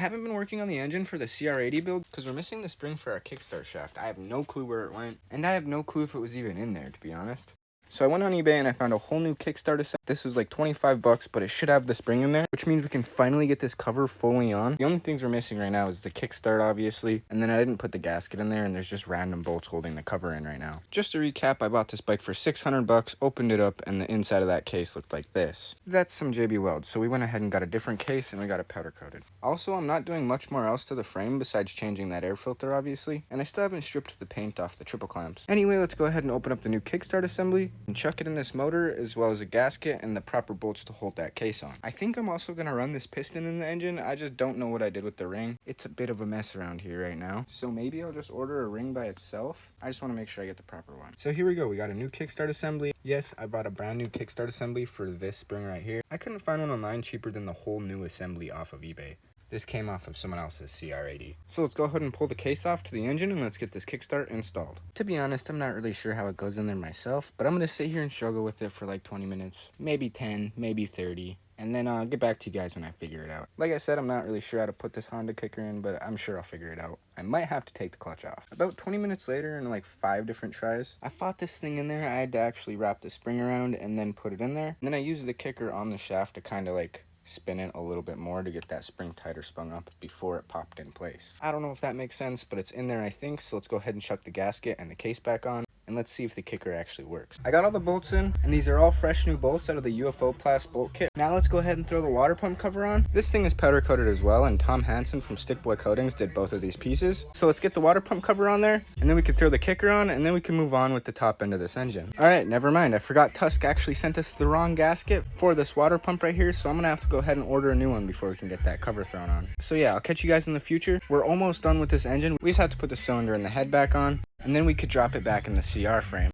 haven't been working on the engine for the Cr80 build because we're missing the spring for our kickstart shaft. I have no clue where it went, and I have no clue if it was even in there, to be honest. So I went on eBay and I found a whole new kickstart assembly. This was like 25 bucks, but it should have the spring in there, which means we can finally get this cover fully on. The only things we're missing right now is the kickstart, obviously, and then I didn't put the gasket in there, and there's just random bolts holding the cover in right now. Just to recap, I bought this bike for 600 bucks, opened it up, and the inside of that case looked like this. That's some JB Welds, so we went ahead and got a different case, and we got it powder coated. Also, I'm not doing much more else to the frame besides changing that air filter, obviously, and I still haven't stripped the paint off the triple clamps. Anyway, let's go ahead and open up the new kickstart assembly and chuck it in this motor, as well as a gasket and the proper bolts to hold that case on. I think I'm also going to run this piston in the engine. I just don't know what I did with the ring. It's a bit of a mess around here right now, so maybe I'll just order a ring by itself. I just want to make sure I get the proper one. So here we go. We got a new kickstart assembly. Yes, I bought a brand new kickstart assembly for this spring right here. I couldn't find one online cheaper than the whole new assembly off of eBay. This came off of someone else's Cr80. So let's go ahead and pull the case off to the engine and let's get this kickstart installed. To be honest, I'm not really sure how it goes in there myself, but I'm going to sit here and struggle with it for like 20 minutes, maybe 10, maybe 30. And then I'll get back to you guys when I figure it out. Like I said, I'm not really sure how to put this Honda kicker in, but I'm sure I'll figure it out. I might have to take the clutch off. About 20 minutes later, and like 5 different tries, I fought this thing in there. I had to actually wrap the spring around and then put it in there. And then I used the kicker on the shaft to kind of like spin it a little bit more to get that spring tighter sprung up before it popped in place. I don't know if that makes sense, but it's in there I think, so let's go ahead and chuck the gasket and the case back on. And let's see if the kicker actually works. I got all the bolts in, and these are all fresh new bolts out of the UFO Plast bolt kit. Now let's go ahead and throw the water pump cover on. This thing is powder coated as well, and Tom Hansen from Stickboy Coatings did both of these pieces. So let's get the water pump cover on there, and then we can throw the kicker on, and then we can move on with the top end of this engine. All right, never mind. I forgot Tusk actually sent us the wrong gasket for this water pump right here, so I'm gonna have to go ahead and order a new one before we can get that cover thrown on. So yeah, I'll catch you guys in the future. We're almost done with this engine. We just have to put the cylinder and the head back on, and then we could drop it back in the CR frame.